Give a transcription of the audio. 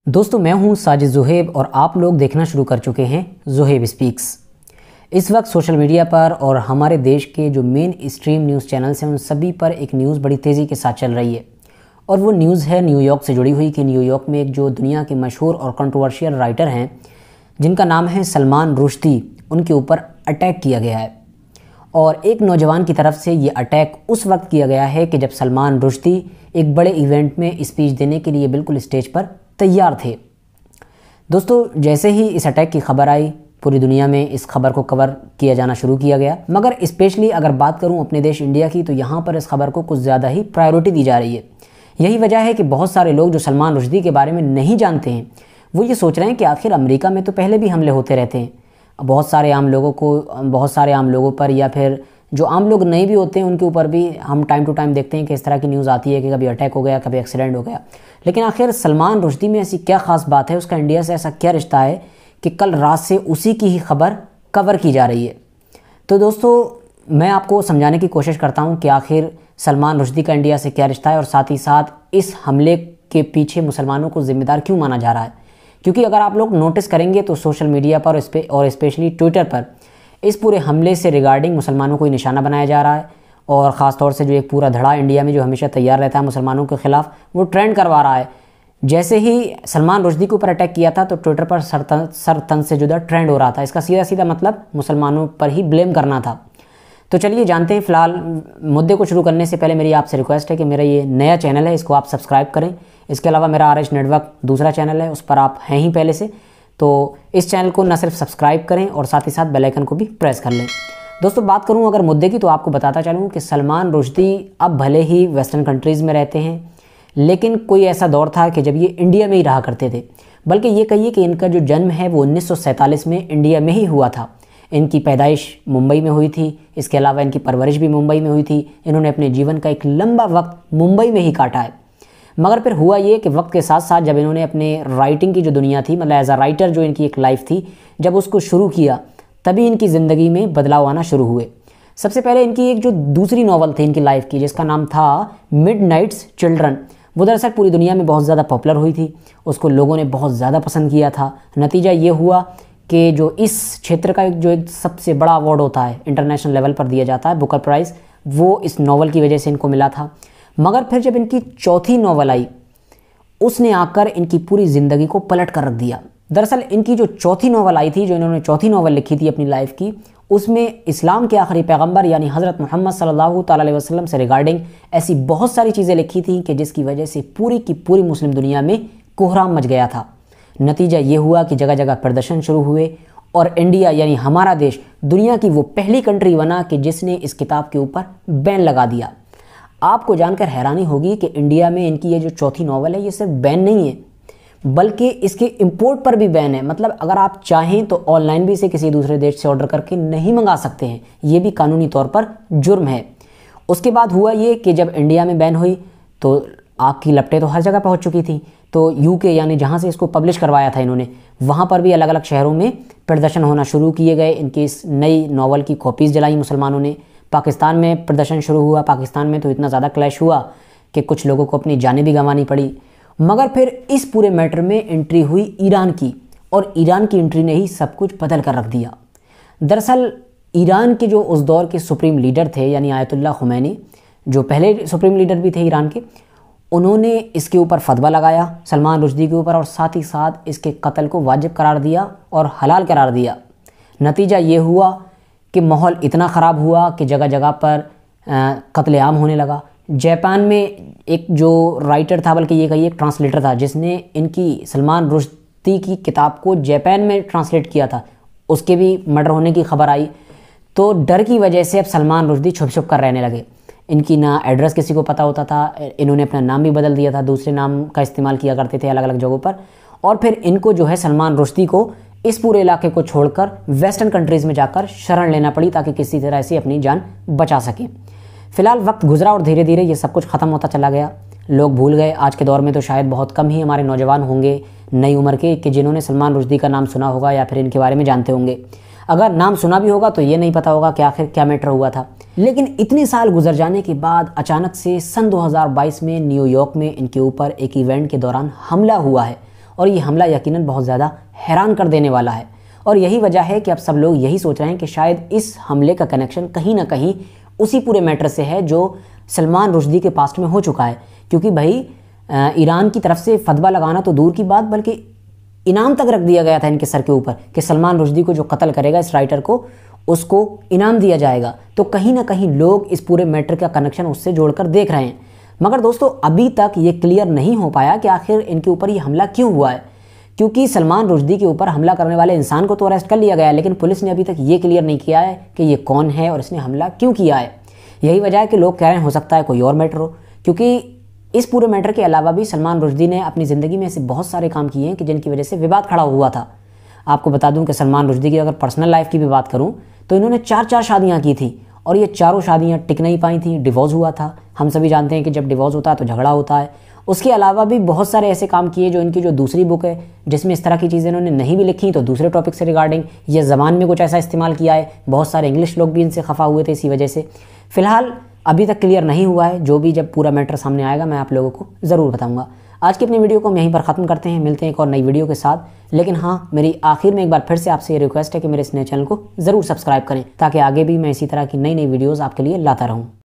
दोस्तों मैं हूं साजिद ज़ुहैब और आप लोग देखना शुरू कर चुके हैं ज़ुहैब स्पीक्स। इस वक्त सोशल मीडिया पर और हमारे देश के जो मेन स्ट्रीम न्यूज़ चैनल्स हैं उन सभी पर एक न्यूज़ बड़ी तेज़ी के साथ चल रही है और वो न्यूज़ है न्यूयॉर्क से जुड़ी हुई कि न्यूयॉर्क में एक जो दुनिया के मशहूर और कंट्रोवर्शियल राइटर हैं जिनका नाम है सलमान रुश्दी, उनके ऊपर अटैक किया गया है। और एक नौजवान की तरफ से ये अटैक उस वक्त किया गया है कि जब सलमान रुश्दी एक बड़े इवेंट में स्पीच देने के लिए बिल्कुल स्टेज पर तैयार थे। दोस्तों जैसे ही इस अटैक की खबर आई, पूरी दुनिया में इस खबर को कवर किया जाना शुरू किया गया, मगर स्पेशली अगर बात करूं अपने देश इंडिया की तो यहाँ पर इस खबर को कुछ ज़्यादा ही प्रायोरिटी दी जा रही है। यही वजह है कि बहुत सारे लोग जो सलमान रुश्दी के बारे में नहीं जानते हैं वो ये सोच रहे हैं कि आखिर अमेरिका में तो पहले भी हमले होते रहते हैं, बहुत सारे आम लोगों पर या फिर जो आम लोग नहीं भी होते हैं उनके ऊपर भी हम टाइम टू टाइम देखते हैं कि इस तरह की न्यूज़ आती है कि कभी अटैक हो गया, कभी एक्सीडेंट हो गया। लेकिन आखिर सलमान रुश्दी में ऐसी क्या ख़ास बात है, उसका इंडिया से ऐसा क्या रिश्ता है कि कल रात से उसी की ही खबर कवर की जा रही है। तो दोस्तों मैं आपको समझाने की कोशिश करता हूँ कि आखिर सलमान रुश्दी का इंडिया से क्या रिश्ता है और साथ ही साथ इस हमले के पीछे मुसलमानों को ज़िम्मेदार क्यों माना जा रहा है। क्योंकि अगर आप लोग नोटिस करेंगे तो सोशल मीडिया पर और स्पेशली ट्विटर पर इस पूरे हमले से रिगार्डिंग मुसलमानों को ही निशाना बनाया जा रहा है और ख़ास तौर से जो एक पूरा धड़ा इंडिया में जो हमेशा तैयार रहता है मुसलमानों के ख़िलाफ़, वो ट्रेंड करवा रहा है। जैसे ही सलमान रुश्दी के ऊपर अटैक किया था तो ट्विटर पर सर तन से जुदा ट्रेंड हो रहा था। इसका सीधा सीधा मतलब मुसलमानों पर ही ब्लेम करना था। तो चलिए जानते हैं। फ़िलहाल मुद्दे को शुरू करने से पहले मेरी आपसे रिक्वेस्ट है कि मेरा ये नया चैनल है, इसको आप सब्सक्राइब करें। इसके अलावा मेरा RH नेटवर्क दूसरा चैनल है, उस पर आप हैं ही पहले से, तो इस चैनल को न सिर्फ सब्सक्राइब करें और साथ ही साथ बेल आइकन को भी प्रेस कर लें। दोस्तों बात करूं अगर मुद्दे की तो आपको बताता चलूं कि सलमान रुश्दी अब भले ही वेस्टर्न कंट्रीज़ में रहते हैं, लेकिन कोई ऐसा दौर था कि जब ये इंडिया में ही रहा करते थे। बल्कि ये कहिए कि इनका जो जन्म है वो 1947 में इंडिया में ही हुआ था। इनकी पैदाइश मुंबई में हुई थी, इसके अलावा इनकी परवरिश भी मुंबई में हुई थी। इन्होंने अपने जीवन का एक लंबा वक्त मुंबई में ही काटा है। मगर फिर हुआ ये कि वक्त के साथ साथ जब इन्होंने अपने राइटिंग की जो दुनिया थी, मतलब एज अ राइटर जो इनकी एक लाइफ थी, जब उसको शुरू किया तभी इनकी ज़िंदगी में बदलाव आना शुरू हुए। सबसे पहले इनकी एक जो दूसरी नावल थी इनकी लाइफ की, जिसका नाम था मिडनाइट्स चिल्ड्रन, वो दरअसल पूरी दुनिया में बहुत ज़्यादा पॉपुलर हुई थी। उसको लोगों ने बहुत ज़्यादा पसंद किया था। नतीजा ये हुआ कि जो इस क्षेत्र का एक सबसे बड़ा अवार्ड होता है, इंटरनेशनल लेवल पर दिया जाता है, बुकर प्राइज़, वो इस नावल की वजह से इनको मिला था। मगर फिर जब इनकी चौथी नावल आई, उसने आकर इनकी पूरी ज़िंदगी को पलट कर रख दिया। दरअसल इनकी जो चौथी नावल आई थी, जो इन्होंने चौथी नावल लिखी थी अपनी लाइफ की, उसमें इस्लाम के आखिरी पैगंबर यानी हज़रत मोहम्मद सल्लल्लाहु अलैहि वसल्लम से रिगार्डिंग ऐसी बहुत सारी चीज़ें लिखी थी कि जिसकी वजह से पूरी की पूरी मुस्लिम दुनिया में कोहराम मच गया था। नतीजा ये हुआ कि जगह जगह प्रदर्शन शुरू हुए और इंडिया यानी हमारा देश दुनिया की वो पहली कंट्री बना कि जिसने इस किताब के ऊपर बैन लगा दिया। आपको जानकर हैरानी होगी कि इंडिया में इनकी ये जो चौथी नावल है ये सिर्फ बैन नहीं है, बल्कि इसके इंपोर्ट पर भी बैन है। मतलब अगर आप चाहें तो ऑनलाइन भी इसे किसी दूसरे देश से ऑर्डर करके नहीं मंगा सकते हैं। ये भी कानूनी तौर पर जुर्म है। उसके बाद हुआ ये कि जब इंडिया में बैन हुई तो आग की लपटें तो हर जगह पहुंच चुकी थी। तो UK यानी जहां से इसको पब्लिश करवाया था इन्होंने, वहां पर भी अलग अलग शहरों में प्रदर्शन होना शुरू किए गए। इनकी इस नई नावल की कॉपीज़ जलाई मुसलमानों ने। पाकिस्तान में प्रदर्शन शुरू हुआ। पाकिस्तान में तो इतना ज़्यादा क्लैश हुआ कि कुछ लोगों को अपनी जानें भी गंवानी पड़ी। मगर फिर इस पूरे मैटर में एंट्री हुई ईरान की, और ईरान की एंट्री ने ही सब कुछ बदल कर रख दिया। दरअसल ईरान के जो उस दौर के सुप्रीम लीडर थे यानी आयतुल्लाह खुमैनी, जो पहले सुप्रीम लीडर भी थे ईरान के, उन्होंने इसके ऊपर फतवा लगाया सलमान रुश्दी के ऊपर और साथ ही साथ इसके कत्ल को वाजिब करार दिया और हलाल करार दिया। नतीजा ये हुआ कि माहौल इतना ख़राब हुआ कि जगह जगह पर कत्लेआम होने लगा। जापान में एक जो राइटर था, बल्कि ये कहिए एक ट्रांसलेटर था, जिसने इनकी सलमान रुश्दी की किताब को जापान में ट्रांसलेट किया था, उसके भी मर्डर होने की खबर आई। तो डर की वजह से अब सलमान रुश्दी छुप छुप कर रहने लगे। इनकी ना एड्रेस किसी को पता होता था, इन्होंने अपना नाम भी बदल दिया था, दूसरे नाम का इस्तेमाल किया करते थे अलग अलग जगहों पर। और फिर इनको जो है सलमान रुश्दी को इस पूरे इलाके को छोड़कर वेस्टर्न कंट्रीज़ में जाकर शरण लेना पड़ी ताकि किसी तरह से अपनी जान बचा सकें। फ़िलहाल वक्त गुजरा और धीरे धीरे ये सब कुछ ख़त्म होता चला गया। लोग भूल गए। आज के दौर में तो शायद बहुत कम ही हमारे नौजवान होंगे नई उम्र के कि जिन्होंने सलमान रुश्दी का नाम सुना होगा या फिर इनके बारे में जानते होंगे। अगर नाम सुना भी होगा तो ये नहीं पता होगा कि आखिर क्या मैटर हुआ था। लेकिन इतने साल गुजर जाने के बाद अचानक से सन 2022 में न्यूयॉर्क में इनके ऊपर एक इवेंट के दौरान हमला हुआ है और ये हमला यकीनन बहुत ज़्यादा हैरान कर देने वाला है। और यही वजह है कि अब सब लोग यही सोच रहे हैं कि शायद इस हमले का कनेक्शन कहीं ना कहीं उसी पूरे मैटर से है जो सलमान रुश्दी के पास्ट में हो चुका है। क्योंकि भाई ईरान की तरफ से फतवा लगाना तो दूर की बात, बल्कि इनाम तक रख दिया गया था इनके सर के ऊपर कि सलमान रुश्दी को जो कत्ल करेगा इस राइटर को, उसको इनाम दिया जाएगा। तो कहीं ना कहीं लोग इस पूरे मैटर का कनेक्शन उससे जोड़कर देख रहे हैं। मगर दोस्तों अभी तक ये क्लियर नहीं हो पाया कि आखिर इनके ऊपर ये हमला क्यों हुआ है। क्योंकि सलमान रुश्दी के ऊपर हमला करने वाले इंसान को तो अरेस्ट कर लिया गया है, लेकिन पुलिस ने अभी तक ये क्लियर नहीं किया है कि ये कौन है और इसने हमला क्यों किया है। यही वजह है कि लोग कह रहे हैं हो सकता है कोई और मैटर हो। क्योंकि इस पूरे मैटर के अलावा भी सलमान रुश्दी ने अपनी ज़िंदगी में ऐसे बहुत सारे काम किए हैं कि जिनकी वजह से विवाद खड़ा हुआ था। आपको बता दूं कि सलमान रुश्दी की अगर पर्सनल लाइफ की भी बात करूं तो इन्होंने 4 शादियां की थी और ये चारों शादियां टिक नहीं पाई थी, डिवोर्स हुआ था। हम सभी जानते हैं कि जब डिवोर्स होता है तो झगड़ा होता है। उसके अलावा भी बहुत सारे ऐसे काम किए जो इनकी जो दूसरी बुक है जिसमें इस तरह की चीज़ें इन्होंने नहीं भी लिखी, तो दूसरे टॉपिक से रिगार्डिंग ये ज़बान में कुछ ऐसा इस्तेमाल किया है। बहुत सारे इंग्लिश लोग भी इनसे खफा हुए थे इसी वजह से। फ़िलहाल अभी तक क्लियर नहीं हुआ है। जो भी जब पूरा मैटर सामने आएगा मैं आप लोगों को ज़रूर बताऊंगा। आज की अपनी वीडियो को हम यहीं पर ख़त्म करते हैं, मिलते हैं एक और नई वीडियो के साथ। लेकिन हाँ, मेरी आखिर में एक बार फिर से आपसे ये रिक्वेस्ट है कि मेरे इस नए चैनल को ज़रूर सब्सक्राइब करें ताकि आगे भी मैं इसी तरह की नई नई वीडियोज़ आपके लिए लाता रहूँ।